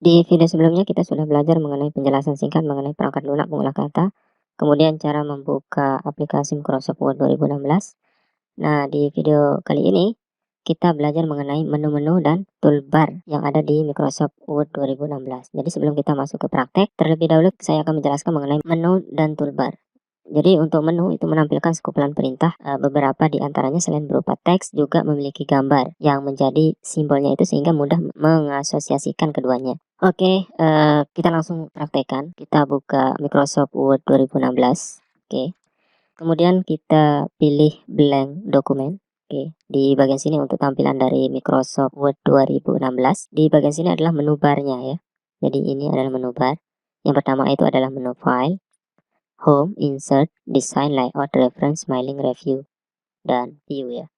Di video sebelumnya kita sudah belajar mengenai penjelasan singkat mengenai perangkat lunak pengolah kata, kemudian cara membuka aplikasi Microsoft Word 2016. Nah, di video kali ini kita belajar mengenai menu-menu dan toolbar yang ada di Microsoft Word 2016. Jadi sebelum kita masuk ke praktek, terlebih dahulu saya akan menjelaskan mengenai menu dan toolbar. Jadi untuk menu itu menampilkan sekumpulan perintah, beberapa di antaranya selain berupa teks juga memiliki gambar yang menjadi simbolnya itu sehingga mudah mengasosiasikan keduanya. Oke, kita langsung praktekkan. Kita buka Microsoft Word 2016. Oke. Kemudian kita pilih blank dokumen. Oke, di bagian sini untuk tampilan dari Microsoft Word 2016, di bagian sini adalah menu barnya ya. Jadi ini adalah menu bar. Yang pertama itu adalah menu file, home, insert, design, layout, reference, smiling, review, dan view ya.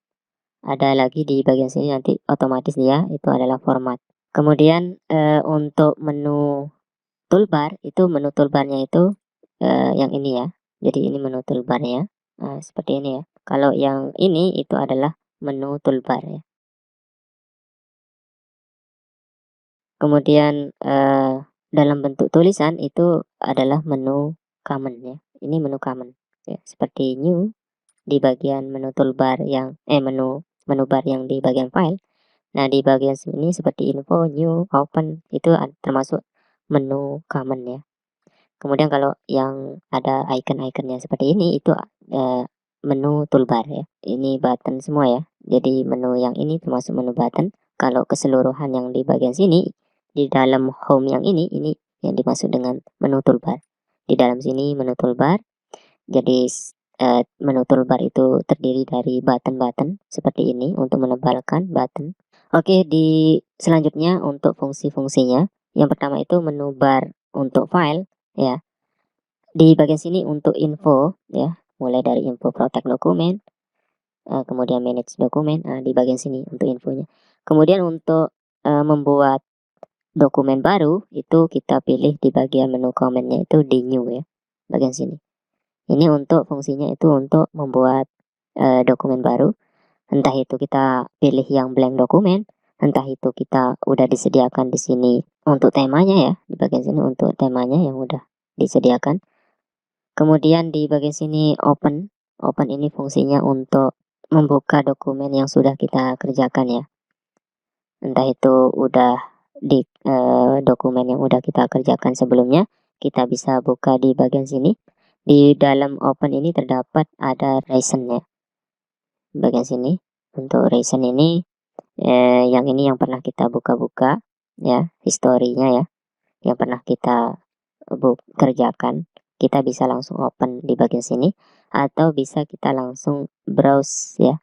Ada lagi di bagian sini nanti otomatis dia itu adalah format. Kemudian untuk menu toolbar itu menu toolbarnya itu yang ini ya. Jadi ini menu toolbarnya. Nah, seperti ini ya. Kalau yang ini itu adalah menu toolbar ya. Kemudian dalam bentuk tulisan itu adalah menu common ya. Ini menu common ya. Seperti new di bagian menu toolbar yang menu menu bar yang di bagian file. Nah, di bagian sini seperti info, new, open itu termasuk menu common ya. Kemudian kalau yang ada icon-iconnya seperti ini itu menu toolbar ya. Ini button semua ya. Jadi menu yang ini termasuk menu button. Kalau keseluruhan yang di bagian sini di dalam home yang ini yang dimaksud dengan menu toolbar. Di dalam sini menu toolbar. Jadi menu toolbar itu terdiri dari button-button seperti ini untuk menebalkan button. Oke, di selanjutnya untuk fungsi-fungsinya. Yang pertama itu menu bar untuk file ya. Di bagian sini untuk info ya, mulai dari info protect dokumen, kemudian manage dokumen. Nah, di bagian sini untuk infonya. Kemudian untuk membuat dokumen baru itu kita pilih di bagian menu komennya itu di new ya, bagian sini. Ini untuk fungsinya itu untuk membuat dokumen baru. Entah itu kita pilih yang blank dokumen, entah itu kita udah disediakan di sini untuk temanya ya, di bagian sini untuk temanya yang udah disediakan. Kemudian di bagian sini open. Open ini fungsinya untuk membuka dokumen yang sudah kita kerjakan ya. Entah itu udah di dokumen yang udah kita kerjakan sebelumnya, kita bisa buka di bagian sini. Di dalam open ini terdapat ada reason ya. Bagian sini untuk reason ini yang ini yang pernah kita buka-buka ya, historinya ya, yang pernah kita kerjakan. Kita bisa langsung open di bagian sini atau bisa kita langsung browse ya,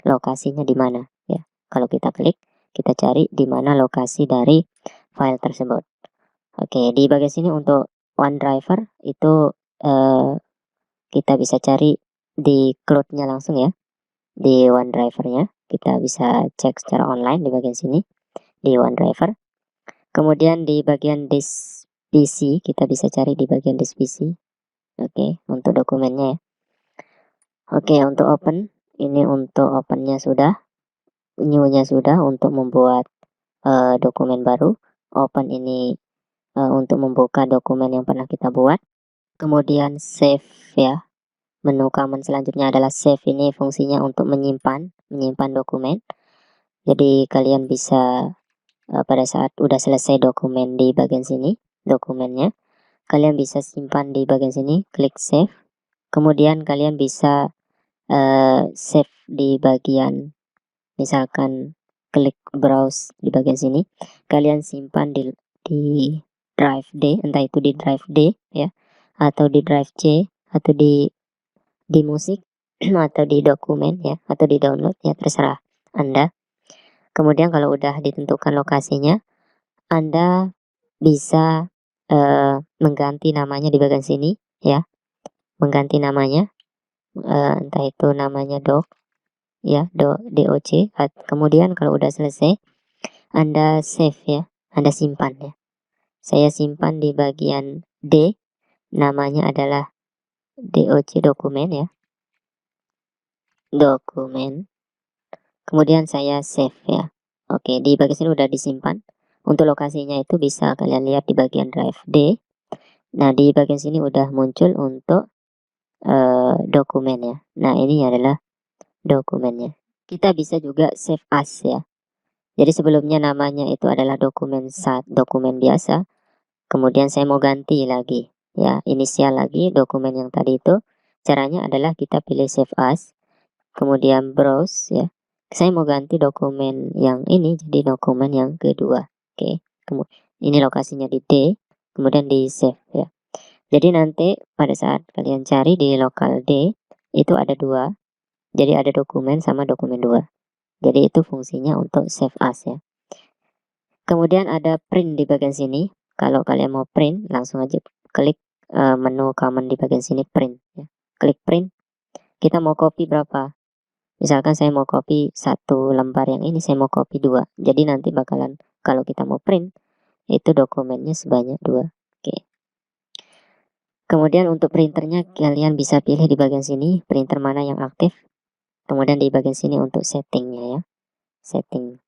lokasinya di mana ya. Kalau kita klik, kita cari di mana lokasi dari file tersebut. Oke, di bagian sini untuk OneDriver itu kita bisa cari di cloud-nya langsung ya. Di OneDriver-nya kita bisa cek secara online di bagian sini di OneDriver. Kemudian di bagian disk PC kita bisa cari di bagian disk PC. Oke, untuk dokumennya ya. Oke, untuk open ini untuk opennya sudah, new-nya sudah untuk membuat dokumen baru. Open ini untuk membuka dokumen yang pernah kita buat. Kemudian save ya. Menu command selanjutnya adalah save. Ini fungsinya untuk menyimpan dokumen. Jadi kalian bisa pada saat udah selesai dokumen di bagian sini, dokumennya, kalian bisa simpan di bagian sini, klik save. Kemudian kalian bisa save di bagian, misalkan klik browse di bagian sini, kalian simpan di drive D, entah itu di drive D ya, atau di drive C, atau di musik atau di dokumen ya, atau di download ya, terserah Anda. Kemudian kalau udah ditentukan lokasinya, Anda bisa mengganti namanya di bagian sini ya, mengganti namanya entah itu namanya doc ya, doc. Kemudian kalau udah selesai Anda save ya, Anda simpan ya. Saya simpan di bagian D, namanya adalah doc dokumen ya, dokumen. Kemudian saya save ya. Oke, di bagian sini udah disimpan Untuk lokasinya itu bisa kalian lihat di bagian drive D. Nah, di bagian sini udah muncul untuk dokumen ya. Nah, ini adalah dokumennya. Kita bisa juga save as ya. Jadi sebelumnya namanya itu adalah dokumen biasa. Kemudian saya mau ganti lagi ya, inisial lagi dokumen yang tadi itu. Caranya adalah kita pilih save as, kemudian browse ya. Saya mau ganti dokumen yang ini jadi dokumen yang kedua. Oke, ini lokasinya di D, kemudian di save ya. Jadi nanti pada saat kalian cari di lokal D itu ada dua. Jadi ada dokumen sama dokumen dua. Jadi itu fungsinya untuk save as ya. Kemudian ada print di bagian sini. Kalau kalian mau print, langsung aja klik menu command di bagian sini print ya. Klik print. Kita mau copy berapa? Misalkan saya mau copy satu lembar yang ini, saya mau copy dua. Jadi nanti bakalan kalau kita mau print itu dokumennya sebanyak dua. Oke. Kemudian untuk printernya kalian bisa pilih di bagian sini printer mana yang aktif. Kemudian di bagian sini untuk settingnya ya. Setting.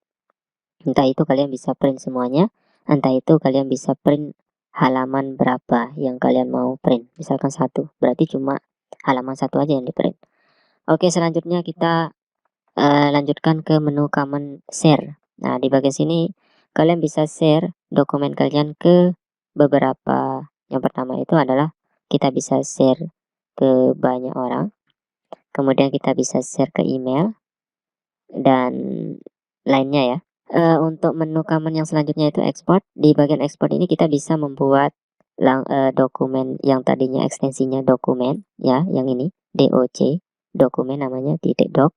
Entah itu kalian bisa print semuanya, entah itu kalian bisa print halaman berapa yang kalian mau print. Misalkan satu, berarti cuma halaman satu aja yang di print. Oke, selanjutnya kita lanjutkan ke menu command share. Nah, di bagian sini kalian bisa share dokumen kalian ke beberapa. Yang pertama itu adalah kita bisa share ke banyak orang. Kemudian kita bisa share ke email dan lainnya ya. Untuk menu command yang selanjutnya itu export. Di bagian export ini kita bisa membuat dokumen yang tadinya ekstensinya dokumen ya, yang ini doc, dokumen namanya .doc.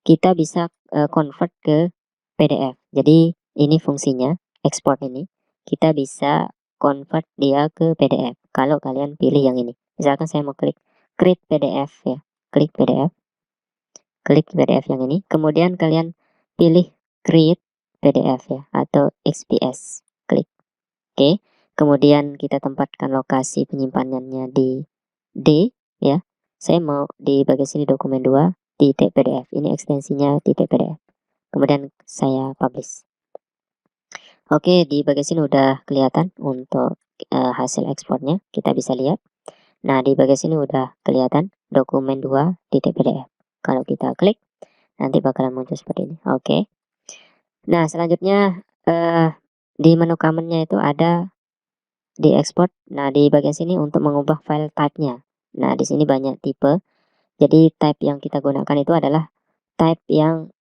Kita bisa convert ke PDF. Jadi ini fungsinya export ini. Kita bisa convert dia ke PDF kalau kalian pilih yang ini. Misalkan saya mau klik create PDF ya. Klik PDF. Klik PDF yang ini. Kemudian kalian pilih create PDF ya atau XPS. Klik. Oke. Kemudian kita tempatkan lokasi penyimpanannya di D ya. Saya mau di bagian sini dokumen 2 titik PDF. Ini ekstensinya titik PDF. Kemudian saya publish. Oke, di bagian sini udah kelihatan untuk hasil ekspornya. Kita bisa lihat. Nah, di bagian sini udah kelihatan dokumen 2 titik PDF. Kalau kita klik nanti bakalan muncul seperti ini. Oke. Nah, selanjutnya di menu command-nya itu ada di export. Nah, di bagian sini untuk mengubah file type-nya. Nah, di sini banyak tipe. Jadi type yang kita gunakan itu adalah type yang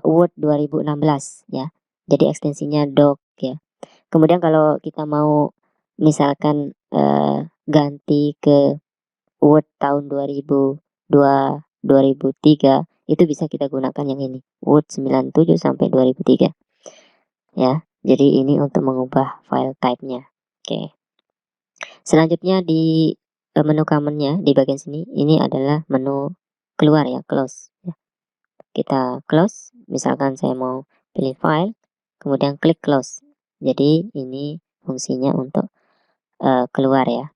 Word 2016 ya. Jadi ekstensinya doc ya. Kemudian kalau kita mau misalkan ganti ke Word tahun 2002, 2003 itu bisa kita gunakan yang ini. Word 97 sampai 2003. Ya. Jadi ini untuk mengubah file type-nya. Oke. Selanjutnya di menu command-nya di bagian sini ini adalah menu keluar ya, close ya. Kita close, misalkan saya mau pilih file, kemudian klik close. Jadi ini fungsinya untuk keluar ya.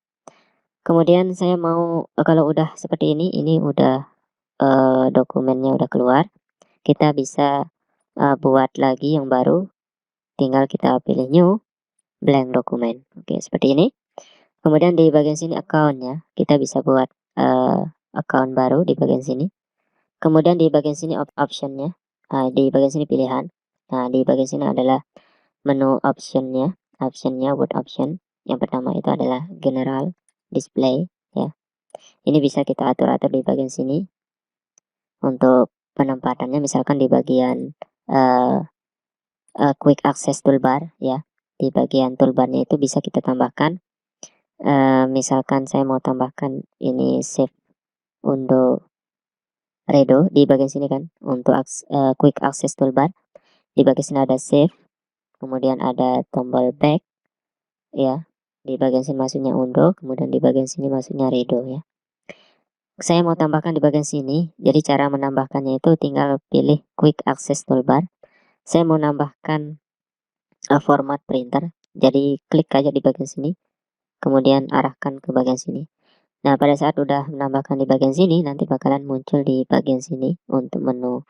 Kemudian saya mau kalau udah seperti ini udah dokumennya udah keluar. Kita bisa buat lagi yang baru. Tinggal kita pilih new blank dokumen. Oke, seperti ini. Kemudian di bagian sini account-nya, kita bisa buat account baru di bagian sini. Kemudian di bagian sini option-nya, di bagian sini pilihan. Nah, di bagian sini adalah menu option-nya, word option. Yang pertama itu adalah general display ya. Ini bisa kita atur-atur di bagian sini untuk penempatannya, misalkan di bagian quick access toolbar ya. Di bagian toolbarnya itu bisa kita tambahkan misalkan saya mau tambahkan ini save undo redo di bagian sini kan untuk quick access toolbar. Di bagian sini ada save, kemudian ada tombol back ya. Di bagian sini masuknya undo, kemudian di bagian sini masuknya redo ya. Saya mau tambahkan di bagian sini. Jadi cara menambahkannya itu tinggal pilih quick access toolbar. Saya mau nambahkan format printer. Jadi klik aja di bagian sini, kemudian arahkan ke bagian sini. Nah, pada saat udah menambahkan di bagian sini, nanti bakalan muncul di bagian sini untuk menu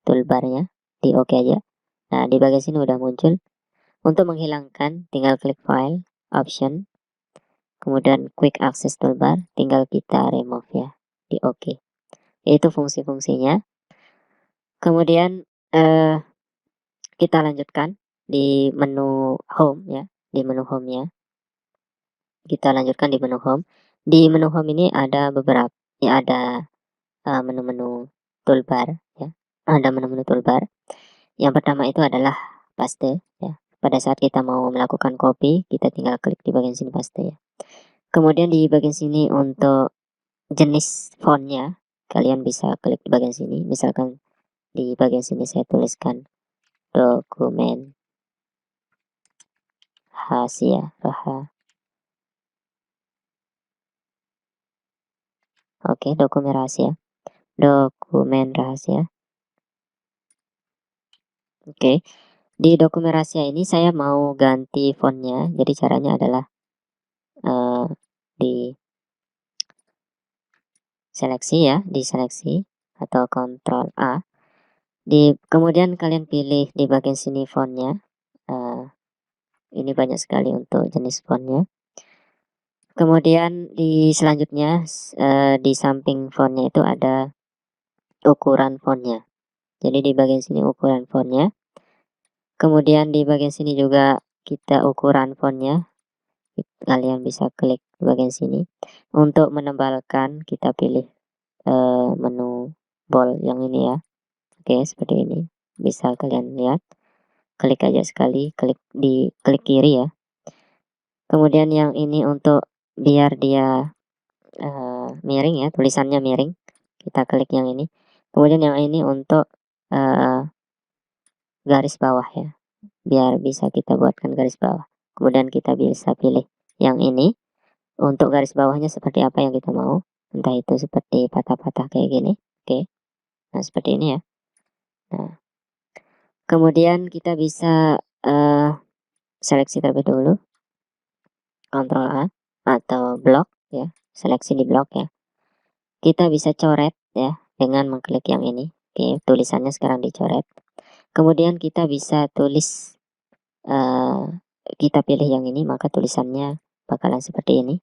toolbarnya. Di oke aja. Nah, di bagian sini udah muncul. Untuk menghilangkan tinggal klik file, option, kemudian quick access toolbar, tinggal kita remove ya, di OK. Itu fungsi-fungsinya. Kemudian kita lanjutkan di menu home ya, di menu home-nya. Kita lanjutkan di menu home. Di menu home ini ada beberapa ya, ada menu-menu toolbar ya. Ada menu-menu toolbar. Yang pertama itu adalah paste ya. Pada saat kita mau melakukan copy, kita tinggal klik di bagian sini paste ya. Kemudian di bagian sini untuk jenis fontnya, kalian bisa klik di bagian sini. Misalkan di bagian sini saya tuliskan dokumen rahasia. Oke, dokumen rahasia. Dokumen rahasia. Oke. Di dokumen rahasia ini saya mau ganti fontnya. Jadi caranya adalah di seleksi ya, di seleksi atau Ctrl A. Kemudian kalian pilih di bagian sini fontnya. Ini banyak sekali untuk jenis fontnya. Kemudian di selanjutnya di samping fontnya itu ada ukuran fontnya. Jadi di bagian sini ukuran fontnya. Kemudian di bagian sini juga kita ukuran fontnya. Kalian bisa klik di bagian sini. Untuk menebalkan kita pilih menu bold yang ini ya. Oke, seperti ini. Bisa kalian lihat. Klik aja sekali, klik kiri ya. Kemudian yang ini untuk biar dia miring ya, tulisannya miring, kita klik yang ini. Kemudian yang ini untuk garis bawah ya, biar bisa kita buatkan garis bawah. Kemudian kita bisa pilih yang ini untuk garis bawahnya seperti apa yang kita mau, entah itu seperti patah-patah kayak gini. Oke, nah seperti ini ya. Nah, kemudian kita bisa seleksi terlebih dahulu, Ctrl A atau blok ya, seleksi di blok ya. Kita bisa coret ya dengan mengklik yang ini. Oke, tulisannya sekarang dicoret. Kemudian kita bisa tulis, kita pilih yang ini, maka tulisannya bakalan seperti ini.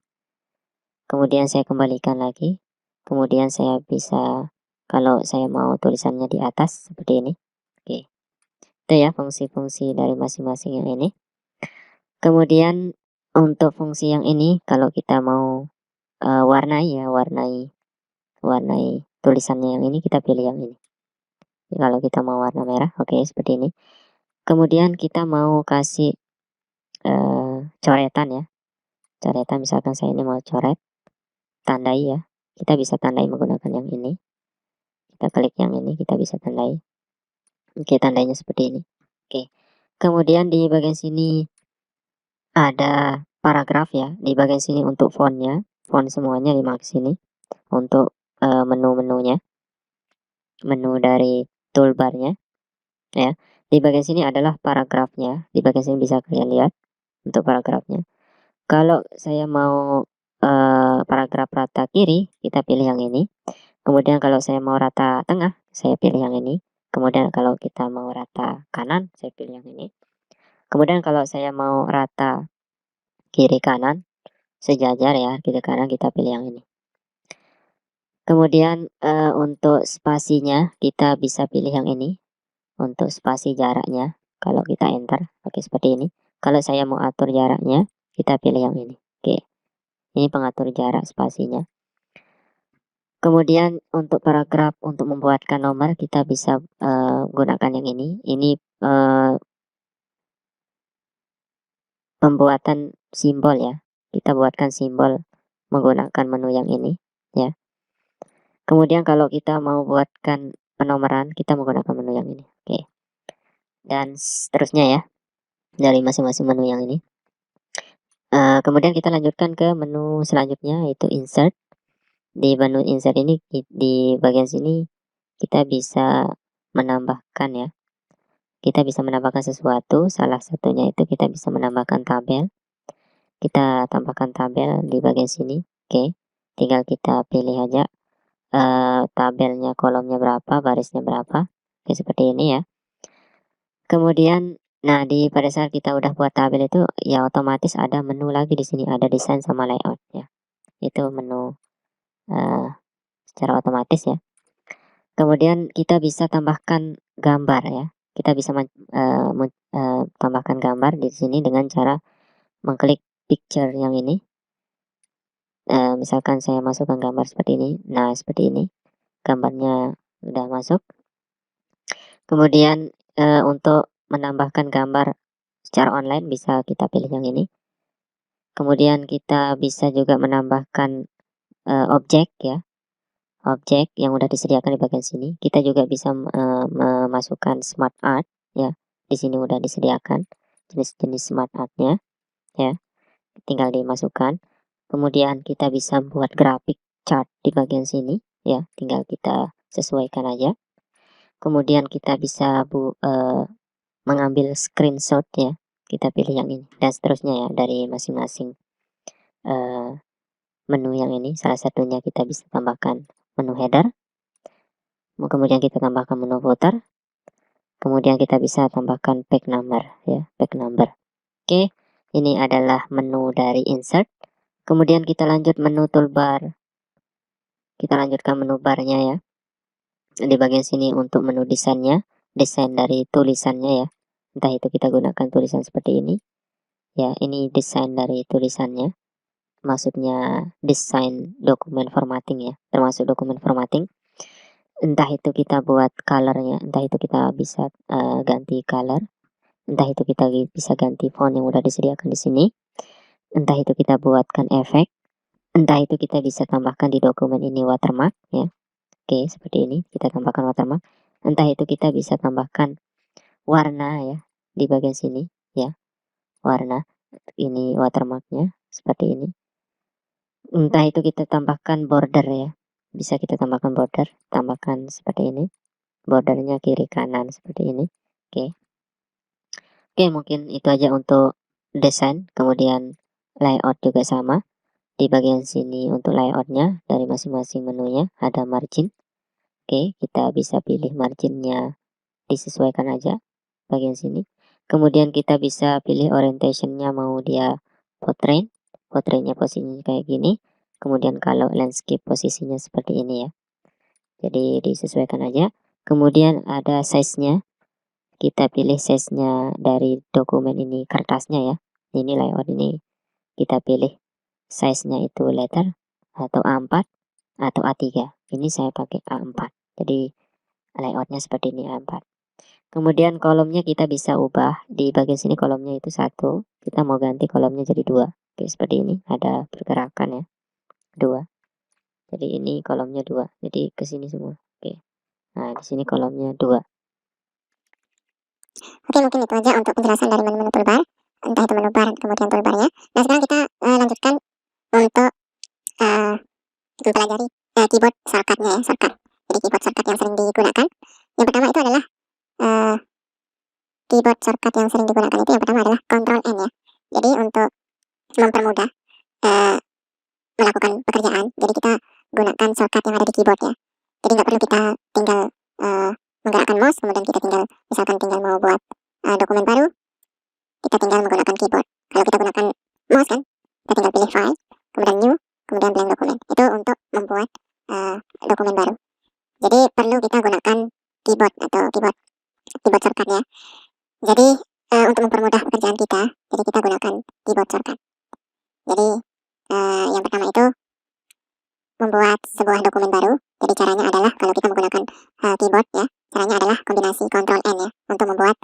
Kemudian saya kembalikan lagi. Kemudian saya bisa, kalau saya mau tulisannya di atas seperti ini. Oke, itu ya fungsi-fungsi dari masing-masing yang ini. Kemudian untuk fungsi yang ini, kalau kita mau warnai ya, warnai tulisannya yang ini, kita pilih yang ini. Kalau kita mau warna merah, oke, seperti ini. Kemudian kita mau kasih coretan ya. Coretan, misalkan saya ini mau coret, tandai ya. Kita bisa tandai menggunakan yang ini. Kita klik yang ini, kita bisa tandai. Oke, tandainya seperti ini. Oke. Kemudian di bagian sini ada paragraf ya. Di bagian sini untuk fontnya, font semuanya dimakai sini. Untuk menu-menunya, menu dari toolbarnya ya. Di bagian sini adalah paragrafnya. Di bagian sini bisa kalian lihat untuk paragrafnya. Kalau saya mau paragraf rata kiri, kita pilih yang ini. Kemudian kalau saya mau rata tengah, saya pilih yang ini. Kemudian kalau kita mau rata kanan, saya pilih yang ini. Kemudian kalau saya mau rata kiri kanan, sejajar ya, kiri kanan, kita pilih yang ini. Kemudian untuk spasinya, kita bisa pilih yang ini. Untuk spasi jaraknya, kalau kita enter, oke seperti ini. Kalau saya mau atur jaraknya, kita pilih yang ini. Oke, ini pengatur jarak spasinya. Kemudian untuk paragraf, untuk membuatkan nomor, kita bisa gunakan yang ini. Ini pembuatan simbol ya. Kita buatkan simbol menggunakan menu yang ini ya. Kemudian kalau kita mau buatkan penomoran, kita menggunakan menu yang ini. Oke. Dan seterusnya ya, dari masing-masing menu yang ini. Kemudian kita lanjutkan ke menu selanjutnya, yaitu insert. Di menu insert ini, di bagian sini kita bisa menambahkan ya. Kita bisa menambahkan sesuatu, salah satunya itu kita bisa menambahkan tabel. Kita tambahkan tabel di bagian sini. Oke, tinggal kita pilih aja tabelnya, kolomnya berapa, barisnya berapa. Oke, seperti ini ya. Kemudian Nah, pada saat kita udah buat tabel itu, ya otomatis ada menu lagi di sini, ada desain sama layout ya. Itu menu secara otomatis ya. Kemudian kita bisa tambahkan gambar ya. Kita bisa tambahkan gambar di sini dengan cara mengklik picture yang ini. Misalkan saya masukkan gambar seperti ini. Nah, seperti ini. Gambarnya udah masuk. Kemudian untuk menambahkan gambar secara online bisa kita pilih yang ini. Kemudian kita bisa juga menambahkan objek ya. Objek yang udah disediakan di bagian sini. Kita juga bisa memasukkan smart art ya. Di sini udah disediakan jenis-jenis smart artnya ya. Tinggal dimasukkan. Kemudian kita bisa buat grafik chart di bagian sini ya. Tinggal kita sesuaikan aja. Kemudian kita bisa mengambil screenshot ya. Kita pilih yang ini dan seterusnya ya, dari masing-masing menu yang ini. Salah satunya kita bisa tambahkan menu header, kemudian kita tambahkan menu footer, kemudian kita bisa tambahkan page number ya, page number. Oke, ini adalah menu dari insert. Kemudian kita lanjut menu toolbar. Kita lanjutkan menu barnya ya. Di bagian sini untuk menu desainnya, desain dari tulisannya ya. Entah itu kita gunakan tulisan seperti ini ya. Ini desain dari tulisannya, maksudnya desain dokumen formatting ya, termasuk dokumen formatting. Entah itu kita buat colornya, entah itu kita bisa ganti color, entah itu kita bisa ganti font yang udah disediakan di sini, entah itu kita buatkan efek, entah itu kita bisa tambahkan di dokumen ini watermark ya. Oke, seperti ini kita tambahkan watermark. Entah itu kita bisa tambahkan warna ya di bagian sini ya, warna. Ini watermarknya seperti ini. Entah itu kita tambahkan border ya, bisa kita tambahkan border, tambahkan seperti ini, bordernya kiri kanan seperti ini. Oke, mungkin itu aja untuk desain. Kemudian layout juga sama. Di bagian sini untuk layoutnya dari masing-masing menunya ada margin. Oke, kita bisa pilih marginnya, disesuaikan aja bagian sini. Kemudian kita bisa pilih orientationnya, mau dia portrait, portraitnya posisinya kayak gini. Kemudian kalau landscape posisinya seperti ini ya. Jadi disesuaikan aja. Kemudian ada size-nya. Kita pilih size-nya dari dokumen ini, kertasnya ya. Ini layout ini. Kita pilih size-nya itu letter atau A4 atau A3. Ini saya pakai A4. Jadi layoutnya seperti ini, A4. Kemudian kolomnya kita bisa ubah. Di bagian sini kolomnya itu 1. Kita mau ganti kolomnya jadi 2. Oke, seperti ini. Ada pergerakan ya. 2. Jadi ini kolomnya 2. Jadi ke sini semua. Oke. Nah, di sini kolomnya 2. Oke, mungkin itu aja untuk penjelasan dari menu-menu toolbar. Entah itu menu bar, kemudian toolbarnya. Nah, sekarang kita lanjutkan untuk mempelajari keyboard shortcutnya ya, shortcut. Jadi keyboard shortcut yang sering digunakan. Yang pertama itu adalah keyboard shortcut yang sering digunakan itu yang pertama adalah Ctrl N ya. Jadi untuk mempermudah melakukan pekerjaan, jadi kita gunakan shortcut yang ada di keyboard ya. Jadi nggak perlu kita tinggal menggerakkan mouse, kemudian kita tinggal misalkan tinggal mau buat dokumen baru, kita tinggal menggunakan keyboard. Kalau kita gunakan mouse kan, kita tinggal pilih file, kemudian new, kemudian blank dokumen. Itu untuk membuat dokumen baru. Jadi perlu kita gunakan keyboard atau keyboard shortcut ya. Jadi untuk mempermudah pekerjaan kita, jadi kita gunakan keyboard shortcut. Jadi yang pertama itu membuat sebuah dokumen baru. Jadi caranya adalah kalau kita menggunakan keyboard ya, caranya adalah kombinasi Ctrl N ya untuk membuat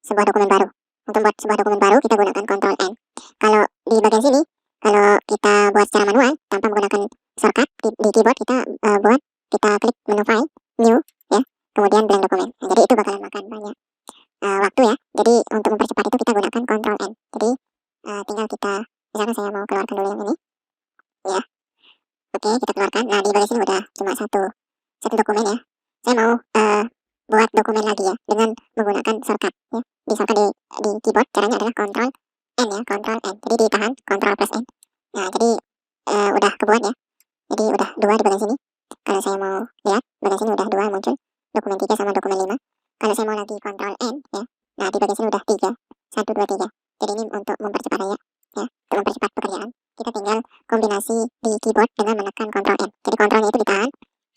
sebuah dokumen baru. Untuk membuat sebuah dokumen baru kita gunakan Ctrl N. Kalau di bagian sini, kalau kita buat secara manual tanpa menggunakan shortcut di keyboard, kita klik menu file, new ya, kemudian blank dokumen. Nah, jadi itu bakalan makan banyak waktu ya. Jadi untuk mempercepat itu kita gunakan Ctrl N. Jadi tinggal kita, misalkan saya mau keluarkan dulu yang ini ya. Oke, kita keluarkan. Nah, di bagian sini udah cuma satu dokumen ya. Saya mau buat dokumen lagi ya dengan menggunakan shortcut ya. Misalkan di keyboard caranya adalah Ctrl N ya, Ctrl N. Jadi ditahan Ctrl plus N. Nah, jadi udah kebuat ya. Jadi udah 2 di bagian sini. Kalau saya mau lihat, bagian sini udah 2 muncul. Dokumen 3 sama dokumen 5. Kalau saya mau lagi Ctrl N ya, Nah, di bagian sini udah 3, 1, 2, 3. Jadi ini untuk mempercepat aja, ya, untuk mempercepat pekerjaan. Kita tinggal kombinasi di keyboard dengan menekan Ctrl N. Jadi kontrolnya itu ditahan,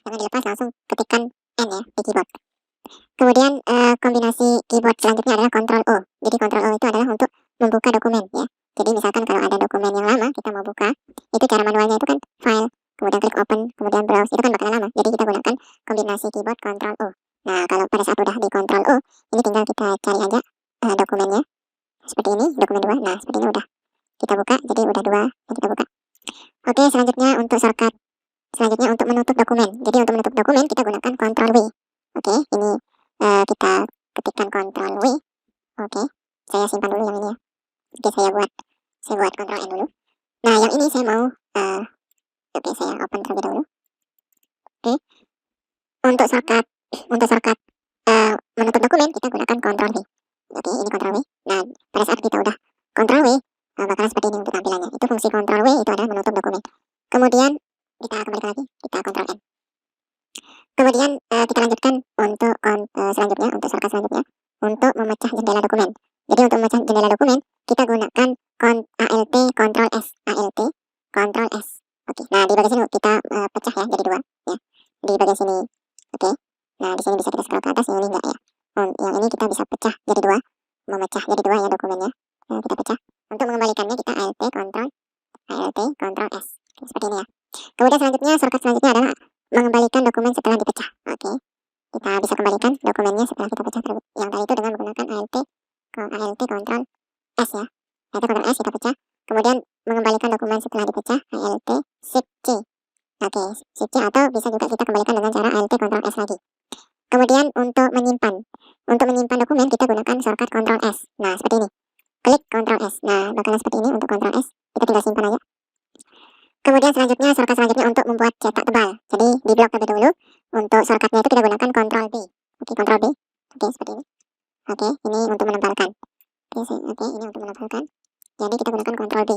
jangan dilepas, langsung ketikkan N ya di keyboard. Kemudian kombinasi keyboard selanjutnya adalah Ctrl O. Jadi Ctrl O itu adalah untuk membuka dokumen ya. Jadi misalkan kalau ada dokumen yang lama kita mau buka, itu cara manualnya itu kan file, kemudian klik open, kemudian browse, itu kan bakalan lama. Jadi kita gunakan kombinasi keyboard Ctrl O. Nah, kalau pada saat udah di Ctrl O, ini tinggal kita cari aja dokumennya. Seperti ini, dokumen 2. Nah, seperti ini udah kita buka, jadi udah 2 yang kita buka. Oke, selanjutnya untuk shortcut. Selanjutnya untuk menutup dokumen. Jadi untuk menutup dokumen kita gunakan Ctrl W. Oke, ini kita ketikkan Ctrl W. Oke, saya simpan dulu yang ini ya. Oke, saya buat Ctrl N dulu. Nah, yang ini saya mau oke, saya open terlebih dahulu. Oke, untuk shortcut menutup dokumen kita gunakan Ctrl V. Oke, ini Ctrl V. Nah, pada saat kita udah Ctrl V, bakalan seperti ini untuk tampilannya. Itu fungsi Ctrl V itu adalah menutup dokumen. Kemudian kita kembalikan lagi, kita Ctrl N. Kemudian kita lanjutkan untuk selanjutnya, untuk shortcut selanjutnya, untuk memecah jendela dokumen. Jadi untuk memecah jendela dokumen, kita gunakan Alt Ctrl S, Alt Ctrl S. Oke, nah di bagian sini kita pecah ya jadi 2 ya. Di bagian sini, oke. Nah di sini bisa kita scroll ke atas, yang ini enggak ya. Yang ini kita bisa pecah jadi 2, memecah jadi 2 ya dokumennya. Nah, kita pecah. Untuk mengembalikannya kita Alt Ctrl S. Oke, seperti ini ya. Kemudian selanjutnya, shortcut selanjutnya adalah mengembalikan dokumen setelah dipecah. Oke, kita bisa kembalikan dokumennya setelah kita pecah yang tadi itu dengan menggunakan Alt Ctrl S ya. Alt Ctrl S kita pecah. Kemudian mengembalikan dokumen setelah dipecah Alt Shift C. Oke, Shift C, atau bisa juga kita kembalikan dengan cara Alt Ctrl S lagi. Kemudian untuk menyimpan dokumen kita gunakan shortcut Ctrl S. Nah, seperti ini. Klik Ctrl S. Nah, bakalan seperti ini untuk Ctrl S. Kita tinggal simpan aja. Kemudian selanjutnya, shortcut selanjutnya untuk membuat cetak tebal. Jadi di blok terlebih dahulu, untuk shortcutnya itu kita gunakan Ctrl B. Oke, Ctrl B. Oke, seperti ini. Oke, ini untuk menempelkan. Oke, ini untuk menempelkan. Jadi kita gunakan Ctrl B.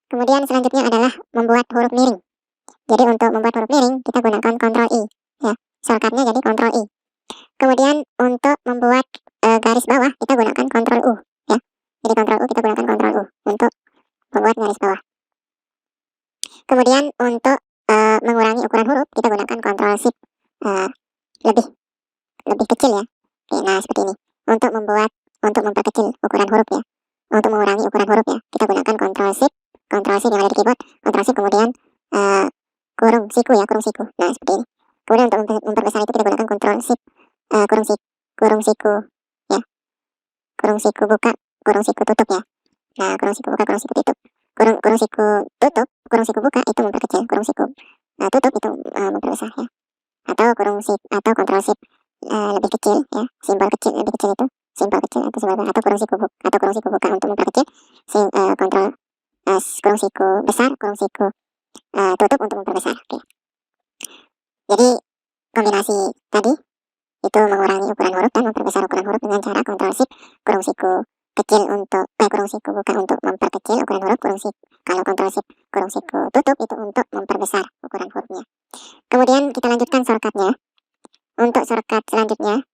Kemudian selanjutnya adalah membuat huruf miring. Jadi untuk membuat huruf miring, kita gunakan Ctrl I. Ya, shortcutnya jadi Ctrl I. Kemudian untuk membuat garis bawah, kita gunakan Ctrl U. Ya, jadi Ctrl U, kita gunakan Ctrl U untuk membuat garis bawah. Kemudian untuk mengurangi ukuran huruf kita gunakan Ctrl Shift lebih kecil ya. Oke, nah seperti ini. Untuk memperkecil ukuran huruf ya. Untuk mengurangi ukuran huruf ya, kita gunakan Ctrl Shift yang ada di keyboard, Ctrl Shift kemudian kurung siku ya, kurung siku. Nah seperti ini. Kemudian untuk memperbesar itu kita gunakan Ctrl Shift kurung siku ya. Kurung siku buka, kurung siku tutup ya. Nah, kurung siku buka, kurung siku tutup. Kurung siku tutup, kurung siku buka itu memperkecil, kurung siku tutup itu memperbesar ya. Atau Ctrl Shift lebih kecil ya, simbol kecil lebih kecil itu, simbol kecil atau simbol besar, atau kurung siku buka untuk memperkecil, Ctrl kurung siku besar, kurung siku tutup untuk memperbesar. Oke. Jadi kombinasi tadi itu mengurangi ukuran huruf dan memperbesar ukuran huruf dengan cara Ctrl Shift kurung siku kecil untuk kurung siku buka untuk memperkecil ukuran huruf, kalau Ctrl Shift kurung siku tutup itu untuk memperbesar ukuran hurufnya. Kemudian kita lanjutkan shortcutnya. Untuk shortcut selanjutnya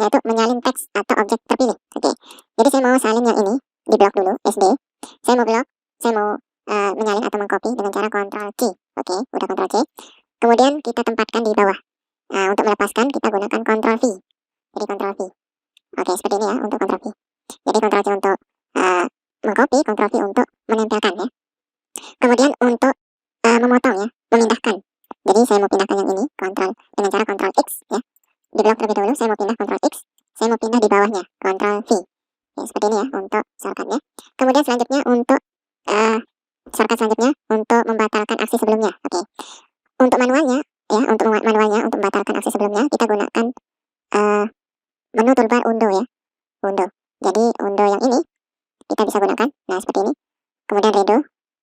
itu menyalin teks atau objek terpilih. Oke. Jadi saya mau salin yang ini di blok dulu, SD. Saya mau menyalin atau mengcopy dengan cara Ctrl C. Oke, udah Ctrl C. Kemudian kita tempatkan di bawah. Nah, untuk melepaskan kita gunakan Ctrl V. Jadi Ctrl V. Oke, seperti ini ya untuk Ctrl V. Jadi Ctrl C untuk mengcopy, Ctrl V untuk menempelkan ya. Kemudian untuk memotong ya, memindahkan. Jadi saya mau pindahkan yang ini, dengan cara Ctrl X ya. Di blok terlebih dahulu saya mau pindah Ctrl X, saya mau pindah di bawahnya, Ctrl V. Ya, seperti ini ya untuk shortcutnya. Kemudian selanjutnya untuk shortcut selanjutnya untuk membatalkan aksi sebelumnya. Oke. Untuk manualnya ya, untuk membatalkan aksi sebelumnya kita gunakan menu toolbar undo ya. Undo. Jadi undo yang ini kita bisa gunakan. Nah, seperti ini. Kemudian redo.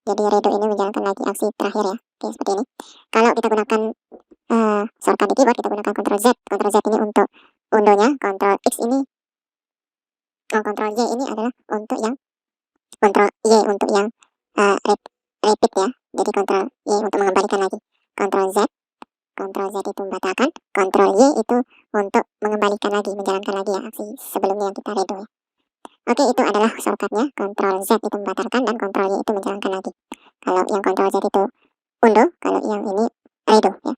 Jadi redo ini menjalankan lagi aksi terakhir ya. Oke, seperti ini. Kalau kita gunakan shortcut di keyboard kita gunakan Ctrl Z. Ctrl Z ini untuk undonya, Ctrl X ini Ctrl Y ini adalah untuk yang Ctrl Y untuk yang repeat ya. Jadi Ctrl Y untuk mengembalikan lagi. Ctrl Z Ctrl Z itu membatalkan, Ctrl Y itu untuk mengembalikan lagi, menjalankan lagi ya aksi sebelumnya yang kita redo ya. Oke, itu adalah shortcutnya. Ctrl Z itu membatalkan dan Ctrl Y itu menjalankan lagi. Kalau yang Ctrl Z itu undo, kalau yang ini redo ya.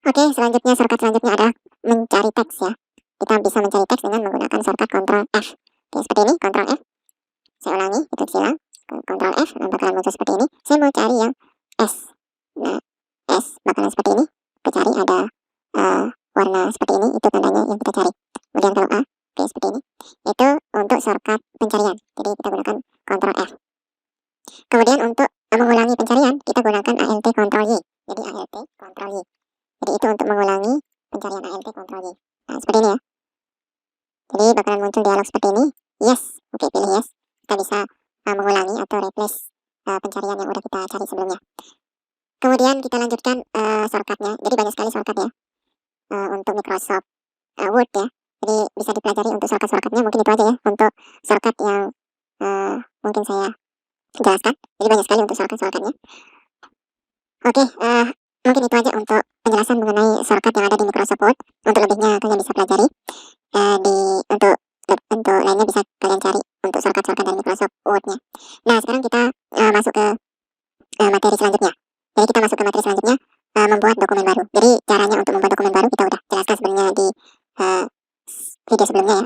Oke, selanjutnya shortcut selanjutnya adalah mencari teks ya. Kita bisa mencari teks dengan menggunakan shortcut Ctrl F. Oke, seperti ini, Ctrl F. Saya ulangi, itu silang. Ctrl F, dan bakalan muncul seperti ini. Saya mau cari yang S. Nah, S bakalan seperti ini. Kita cari ada warna seperti ini, itu tandanya yang kita cari. Kemudian kalau A, oke seperti ini. Itu untuk shortcut pencarian. Jadi kita gunakan Ctrl F. Kemudian untuk mengulangi pencarian, kita gunakan ALT Ctrl Y. Jadi ALT Ctrl Y. Jadi itu untuk mengulangi pencarian ALT Ctrl Y. Nah, seperti ini ya. Jadi bakalan muncul dialog seperti ini. Yes. Oke, pilih yes. Kita bisa mengulangi atau replace pencarian yang udah kita cari sebelumnya. Kemudian kita lanjutkan shortcutnya. Jadi banyak sekali shortcut ya untuk Microsoft Word ya. Jadi bisa dipelajari untuk shortcut-shortcutnya. Mungkin itu aja ya untuk shortcut yang mungkin saya jelaskan. Jadi banyak sekali untuk shortcut-shortcutnya. Oke, mungkin itu aja untuk penjelasan mengenai shortcut yang ada di Microsoft Word. Untuk lebihnya kalian bisa pelajari untuk lainnya bisa kalian cari untuk shortcut-shortcut dari Microsoft Word-nya. Nah, sekarang kita masuk ke materi selanjutnya. Jadi kita masuk ke materi selanjutnya, membuat dokumen baru. Jadi caranya untuk membuat dokumen baru kita udah jelaskan sebenarnya di video sebelumnya ya,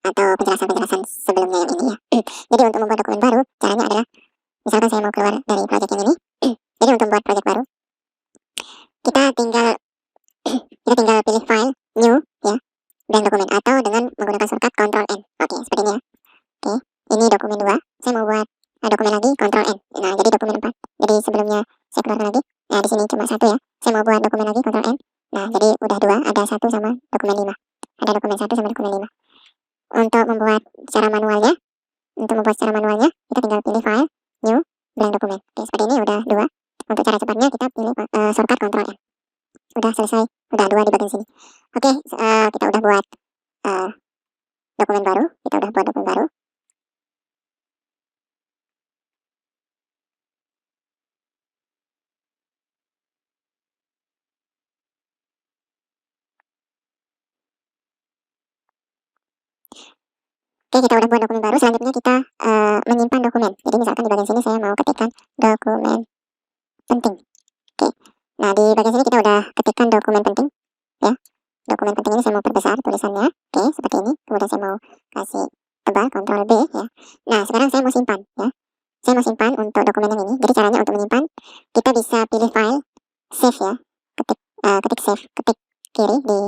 atau penjelasan-penjelasan sebelumnya yang ini ya. Jadi untuk membuat dokumen baru, caranya adalah misalkan saya mau keluar dari project yang ini. Jadi untuk membuat project baru, kita tinggal pilih file, new ya, blank dokumen, atau dengan menggunakan shortcut Ctrl N. Oke, seperti ini ya. Oke, ini dokumen 2. Saya mau buat dokumen lagi, Ctrl N. Nah, jadi dokumen 4. Jadi sebelumnya saya keluarkan lagi. Nah, di sini cuma 1 ya. Saya mau buat dokumen lagi, Ctrl N. Nah, jadi udah 2, ada 1 sama dokumen 5. Ada dokumen 1 sama dokumen 5. Untuk membuat secara manualnya, kita tinggal pilih file, new, blank dokumen. Oke, seperti ini udah 2. Untuk cara cepatnya kita pilih shortcut Ctrl N. Udah selesai, udah 2 di bagian sini. Oke, kita udah buat dokumen baru. Oke, kita udah buat dokumen baru. Selanjutnya kita menyimpan dokumen. Jadi misalkan di bagian sini saya mau ketikkan dokumen penting. Oke, nah di bagian sini kita udah ketikkan dokumen penting ya. Dokumen penting ini saya mau perbesar tulisannya. Oke, seperti ini. Kemudian saya mau kasih tebal, Ctrl B ya. Nah, sekarang saya mau simpan ya. Saya mau simpan untuk dokumen yang ini. Jadi caranya untuk menyimpan, kita bisa pilih file, save ya. Ketik save, ketik kiri di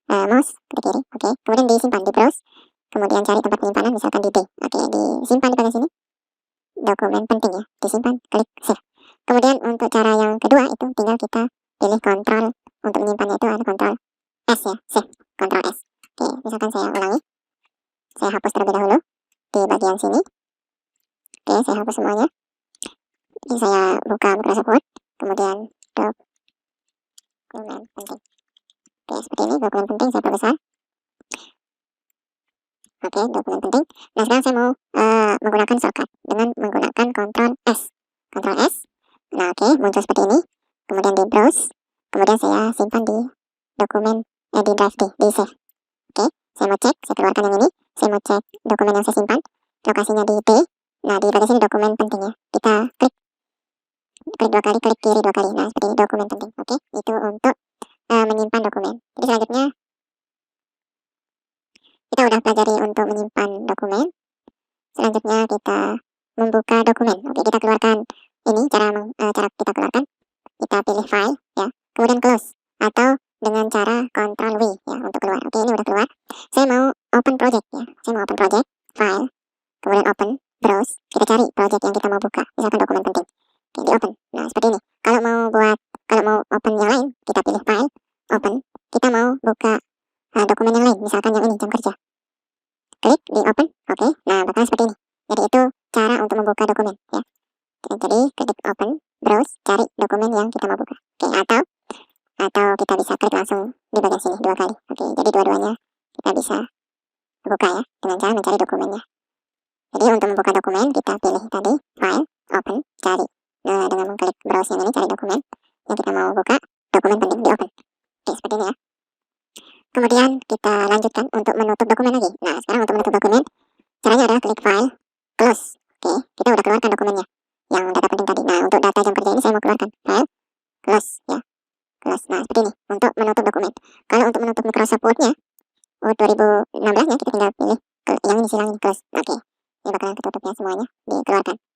mouse, ketik kiri. Oke, kemudian disimpan di browse. Kemudian cari tempat penyimpanan, misalkan di D. Oke, disimpan di bagian sini. Dokumen penting ya, disimpan, klik save. Kemudian untuk cara yang kedua itu tinggal kita pilih Ctrl untuk menyimpannya itu ada Ctrl S ya, save, Ctrl S. Oke, misalkan saya ulangi. Saya hapus terlebih dahulu di bagian sini. Oke, saya hapus semuanya. Ini saya buka Microsoft Word, kemudian dokumen penting. Oke, seperti ini dokumen penting saya perbesar. Oke, dokumen penting. Nah, sekarang saya mau menggunakan shortcut dengan menggunakan Ctrl S. Ctrl S. Nah, oke, muncul seperti ini. Kemudian di browse. Kemudian saya simpan di dokumen di drive D, di save. Oke, saya mau cek, saya keluarkan yang ini. Saya mau cek dokumen yang saya simpan. Lokasinya di D. Nah, di bagian sini dokumen penting ya. Kita klik 2 kali, klik kiri 2 kali. Nah, seperti ini dokumen penting. Oke, itu untuk menyimpan dokumen. Jadi selanjutnya kita udah pelajari untuk menyimpan dokumen. Selanjutnya kita membuka dokumen. Oke, kita keluarkan ini cara kita keluarkan. Kita pilih file ya, kemudian close atau dengan cara Ctrl W ya untuk keluar. Oke, ini udah keluar. Saya mau open project ya. Saya mau open project, file, kemudian open, browse. Kita cari project yang kita mau buka. Misalkan dokumen penting. Oke, di open. Nah, seperti ini. Kalau mau open yang lain, kita pilih file, open. Kita mau buka dokumen yang lain, misalkan yang ini jam kerja. Klik di open. Oke, nah bakalan seperti ini. Jadi itu cara untuk membuka dokumen ya. Jadi klik open, browse, cari dokumen yang kita mau buka. Oke, atau kita bisa klik langsung di bagian sini 2 kali. Oke, jadi dua-duanya kita bisa buka ya dengan cara mencari dokumennya. Jadi untuk membuka dokumen kita pilih tadi file, open, cari dengan mengklik browse yang ini, cari dokumen yang kita mau buka. dokumen penting di open. Oke, seperti ini ya. Kemudian kita lanjutkan untuk menutup dokumen lagi. Nah, sekarang untuk menutup dokumen, caranya adalah klik file, close. Oke, kita udah keluarkan dokumennya yang data penting tadi. Nah, untuk data jam kerja ini saya mau keluarkan file, close ya, close. Nah, seperti ini untuk menutup dokumen. Kalau untuk menutup Microsoft Word-nya, Word 2016 nya kita tinggal pilih yang ini silangin close. Oke, ini bakalan ketutup ya semuanya, dikeluarkan.